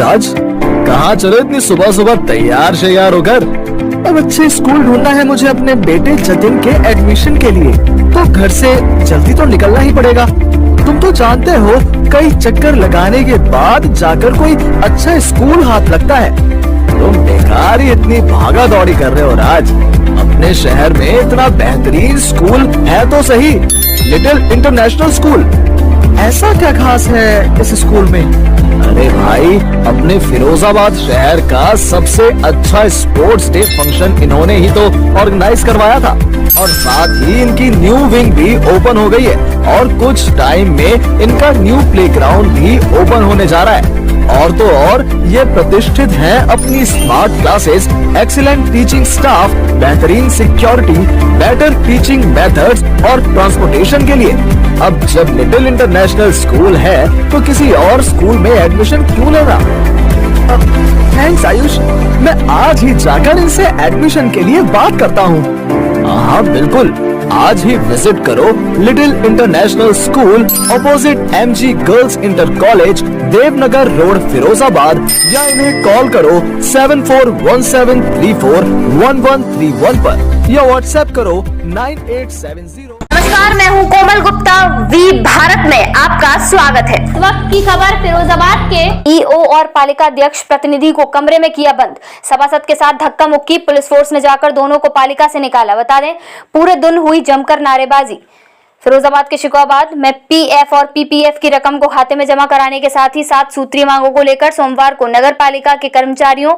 राज, कहाँ चले इतनी सुबह सुबह तैयार शैयार होकर? अब अच्छे स्कूल ढूंढना है मुझे अपने बेटे जतिन के एडमिशन के लिए, तो घर से जल्दी तो निकलना ही पड़ेगा। तुम तो जानते हो कई चक्कर लगाने के बाद जाकर कोई अच्छा स्कूल हाथ लगता है। तुम बेकार ही इतनी भागा दौड़ी कर रहे हो राज। अपने शहर में इतना बेहतरीन स्कूल है तो सही, लिटिल इंटरनेशनल स्कूल। ऐसा क्या खास है इस स्कूल में? अरे भाई, अपने फिरोजाबाद शहर का सबसे अच्छा स्पोर्ट्स डे फंक्शन इन्होंने ही तो ऑर्गेनाइज करवाया था, और साथ ही इनकी न्यू विंग भी ओपन हो गई है, और कुछ टाइम में इनका न्यू प्लेग्राउंड भी ओपन होने जा रहा है। और तो और ये प्रतिष्ठित है अपनी smart classes, excellent teaching staff, बेहतरीन सिक्योरिटी, बेटर टीचिंग मेथड्स और ट्रांसपोर्टेशन के लिए। अब जब लिटिल इंटरनेशनल स्कूल है तो किसी और स्कूल में एडमिशन क्यों लेना? थैंक्स आयुष, मैं आज ही जाकर इनसे एडमिशन के लिए बात करता हूँ। हाँ बिल्कुल, आज ही विजिट करो little international school opposite MG girls inter college, Devnagar road, Firozabad, या इन्हें कॉल करो 7417341131 पर, या व्हाट्सएप करो 9870। नमस्कार, मैं हूं कोमल गुप्ता। वी भारत में आपका स्वागत है। इस वक्त की खबर फिरोजाबाद के ईओ और पालिका अध्यक्ष प्रतिनिधि को कमरे में किया बंद, सभासद के साथ धक्का मुक्की, पुलिस फोर्स ने जाकर दोनों को पालिका से निकाला। बता दें, पूरे दिन हुई जमकर नारेबाजी। फिरोजाबाद के शिकोहाबाद में पीएफ और पीपीएफ की रकम को खाते में जमा कराने के साथ ही 7 सूत्रीय मांगों को लेकर सोमवार को नगर पालिका के कर्मचारियों,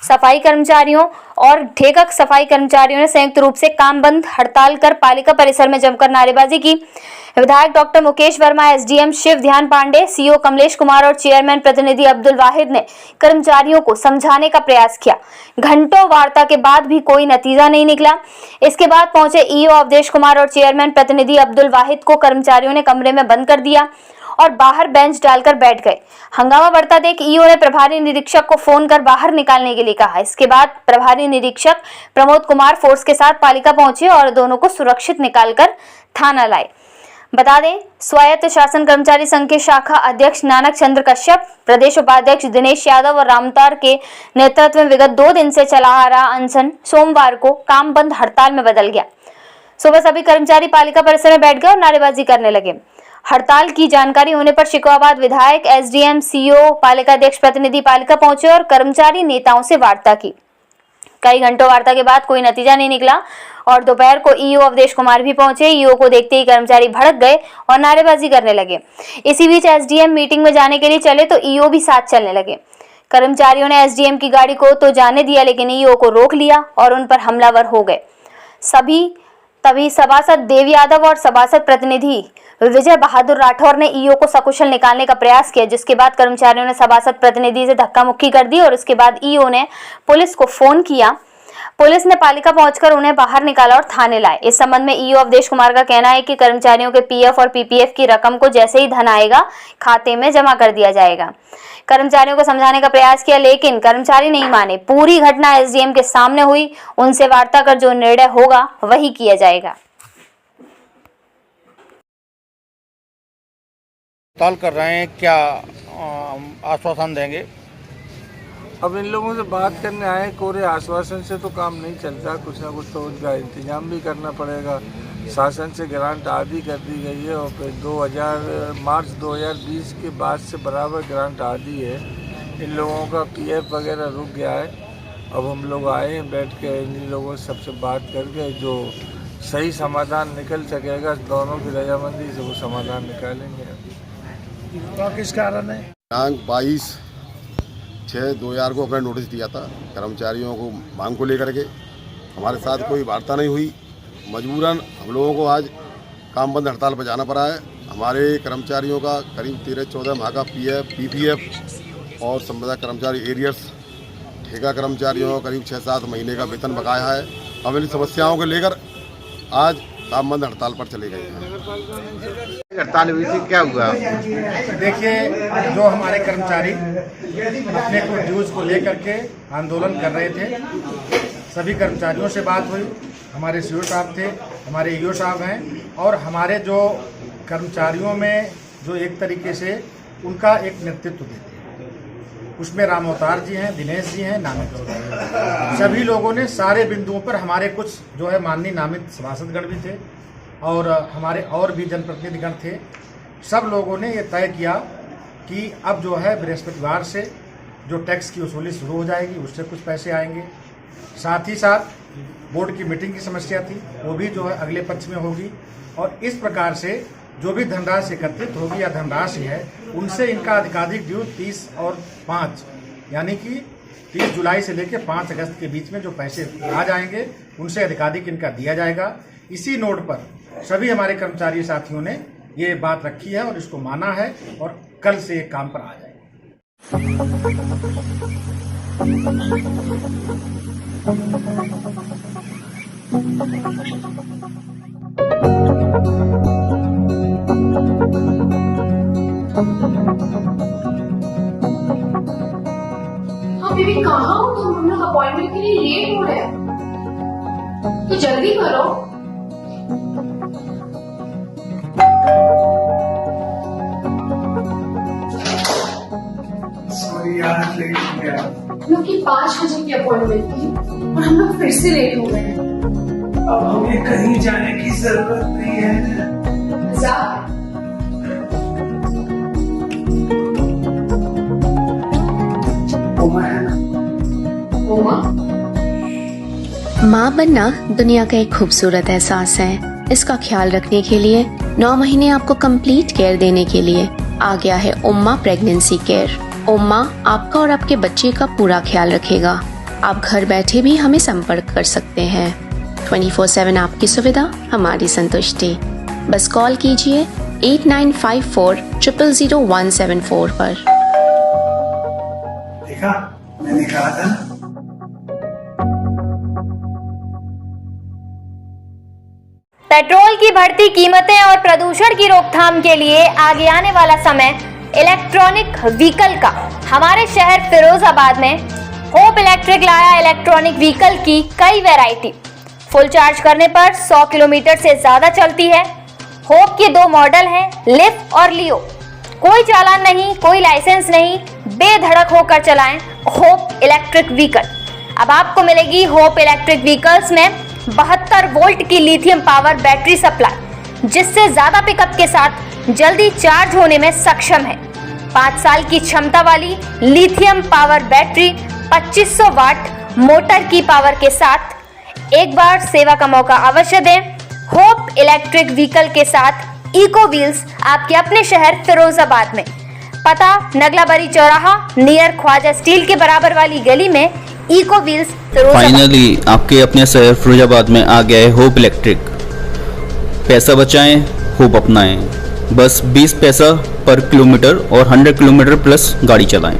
सफाई कर्मचारियों और ठेका सफाई कर्मचारियों ने संयुक्त रूप से काम बंद हड़ताल कर पालिका परिसर में जमकर नारेबाजी की। विधायक डॉक्टर मुकेश वर्मा, एसडीएम शिव ध्यान पांडे, सीओ कमलेश कुमार और चेयरमैन प्रतिनिधि अब्दुल वाहिद ने कर्मचारियों को समझाने का प्रयास किया। घंटों वार्ता के बाद भी कोई नतीजा नहीं निकला। इसके बाद पहुंचे ईओ अवधेश कुमार और चेयरमैन प्रतिनिधि अब्दुल वाहिद को कर्मचारियों ने कमरे में बंद कर दिया और बाहर बेंच डालकर बैठ गए। हंगामा बढ़ता देख ईओ ने प्रभारी निरीक्षक को फोन कर बाहर निकालने के लिए कहा। इसके बाद प्रभारी निरीक्षक प्रमोद कुमार फोर्स के साथ पालिका पहुंचे और दोनों को सुरक्षित निकालकर थाना लाए। बता दें, स्वायत्त शासन कर्मचारी संघ के शाखा अध्यक्ष नानक चंद्र कश्यप, प्रदेश उपाध्यक्ष दिनेश यादव और रामतार के नेतृत्व में विगत 2 दिन से चला आ रहा अनशन सोमवार को काम बंद हड़ताल में बदल गया। सुबह सभी कर्मचारी पालिका परिसर में बैठ गए और नारेबाजी करने लगे। हड़ताल की जानकारी होने पर शिकोहाबाद विधायक, एसडीएम, सीओ, पालिका अध्यक्ष प्रतिनिधि पालिका पहुंचे और कर्मचारी नेताओं से वार्ता की। कई घंटों वार्ता के बाद कोई नतीजा नहीं निकला और दोपहर को ईओ अवधेश कुमार भी पहुंचे। ईओ को देखते ही कर्मचारी भड़क गए और नारेबाजी करने लगे। इसी बीच एसडीएम मीटिंग में जाने के लिए चले तो ईओ भी साथ चलने लगे। कर्मचारियों ने एसडीएम की गाड़ी को तो जाने दिया, लेकिन ईओ को रोक लिया और उन पर हमलावर हो गए। तभी सभासद देव यादव और सभासद प्रतिनिधि विजय बहादुर राठौर ने ईओ को सकुशल निकालने का प्रयास किया, जिसके बाद कर्मचारियों ने सभासद प्रतिनिधि से धक्का मुक्की कर दी और इसके बाद ईओ ने पुलिस को फोन किया। पुलिस ने पालिका पहुंचकर उन्हें बाहर निकाला और थाने लाए। इस संबंध में ईओ अवधेश कुमार का कहना है कि कर्मचारियों के पीएफ और पीपीएफ की रकम को जैसे ही धन आएगा खाते में जमा कर दिया जाएगा। कर्मचारियों को समझाने का प्रयास किया, लेकिन कर्मचारी नहीं माने। पूरी घटना एसडीएम के सामने हुई, उनसे वार्ता कर जो निर्णय होगा वही किया जाएगा। हड़ताल कर रहे हैं, क्या आश्वासन देंगे? अब इन लोगों से बात करने आए, कोरे आश्वासन से तो काम नहीं चलता, कुछ ना कुछ तो उनका इंतजाम भी करना पड़ेगा। शासन से ग्रांट आदि कर दी गई है और फिर मार्च 2020 के बाद से बराबर ग्रांट आदि है। इन लोगों का पीएफ वगैरह रुक गया है। अब हम लोग आए हैं, बैठ के इन लोगों से सबसे बात करके जो सही समाधान निकल सकेगा, दोनों की रजामंदी से वो समाधान निकालेंगे। तो किस कारण है? दिनांक 22/6/2000 को अपना नोटिस दिया था कर्मचारियों को मांग को लेकर के। हमारे साथ कोई वार्ता नहीं हुई। मजबूरन हम लोगों को आज काम बंद हड़ताल पर जाना पड़ा है। हमारे कर्मचारियों का करीब 13-14 माह का पीएफ, पीपीएफ और संविदा कर्मचारी एरियर्स, ठेका कर्मचारियों का करीब 6-7 महीने का वेतन बकाया है। हम इन समस्याओं को लेकर आज काम बंद हड़ताल पर चले गए हैं। हड़ताल हुई थी, क्या हुआ? देखिए, जो हमारे कर्मचारी अपने को ड्यूज को लेकर के आंदोलन कर रहे थे, सभी कर्मचारियों से बात हुई। हमारे सीओ साहब थे, हमारे ईओ साहब हैं और हमारे जो कर्मचारियों में जो एक तरीके से उनका एक नेतृत्व देते हैं। उसमें राम अवतार जी हैं, दिनेश जी हैं, नामित सभी लोगों ने सारे बिंदुओं पर, हमारे कुछ जो है माननीय नामित सभासदगण भी थे और हमारे और भी जनप्रतिनिधिगण थे, सब लोगों ने ये तय किया कि अब जो है बृहस्पतिवार से जो टैक्स की वसूली शुरू हो जाएगी, उससे कुछ पैसे आएंगे। साथ ही साथ बोर्ड की मीटिंग की समस्या थी, वो भी जो है अगले पक्ष में होगी और इस प्रकार से जो भी धनराशि एकत्रित होगी या धनराशि है, उनसे इनका अधिकाधिक ड्यू 30 और 5 यानी कि 30 जुलाई से लेकर 5 अगस्त के बीच में जो पैसे आ जाएंगे, उनसे अधिकाधिक इनका दिया जाएगा। इसी नोट पर सभी हमारे कर्मचारी साथियों ने ये बात रखी है और इसको माना है और कल से काम पर आ जाएगा। हाँ बेबी, कहाँ हो तुम? हम लोग अपॉइंटमेंट के लिए लेट हो रहे हैं, तो जल्दी करो। सॉरी यार, लेट हो गया। हम लोग की 5 बजे की अपॉइंटमेंट थी और हम लोग फिर से लेट हो गए। अब हमें कहीं जाने की जरूरत नहीं है। मजाक। ओमा है ना? ओमा? माँ बनना दुनिया का एक खूबसूरत एहसास है। इसका ख्याल रखने के लिए 9 महीने आपको कंप्लीट केयर देने के लिए आ गया है उम्मा प्रेगनेंसी केयर। उम्मा आपका और आपके बच्चे का पूरा ख्याल रखेगा। आप घर बैठे भी हमें संपर्क कर सकते हैं। 24/7 आपकी सुविधा, हमारी संतुष्टि। बस कॉल कीजिए 8954 000174 पर। देखा, मैंने कहा था ना। पेट्रोल की बढ़ती कीमतें और प्रदूषण की रोकथाम के लिए आगे आने वाला समय इलेक्ट्रॉनिक व्हीकल का। हमारे शहर फिरोजाबाद में होप इलेक्ट्रिक लाया इलेक्ट्रॉनिक व्हीकल की कई वैरायटी। फुल चार्ज करने पर 100 किलोमीटर से ज्यादा चलती है। होप के 2 मॉडल हैं, लिफ और लियो। कोई चालान नहीं, कोई लाइसेंस नहीं, बेधड़क होकर चलाएं होप इलेक्ट्रिक व्हीकल। अब आपको मिलेगी होप इलेक्ट्रिक व्हीकल्स में 72 वोल्ट की लिथियम पावर बैटरी सप्लाई, जिससे ज्यादा पिकअप के साथ जल्दी चार्ज होने में सक्षम है। 5 साल की क्षमता वाली लिथियम पावर बैटरी 2500 वाट मोटर की पावर के साथ। एक बार सेवा का मौका अवश्य दें। होप इलेक्ट्रिक व्हीकल के साथ इको व्हील्स आपके अपने शहर फिरोजाबाद में। पता नगलाबरी चौराहा नियर ख्वाजा स्टील के बराबर वाली गली में इको व्हील्स फिरोजाबाद। फाइनली आपके अपने शहर फिरोजाबाद में आ गया है होप इलेक्ट्रिक। पैसा बचाएं, होप अपनाएं। बस 20 पैसा पर किलोमीटर और 100 किलोमीटर प्लस गाड़ी चलाएं।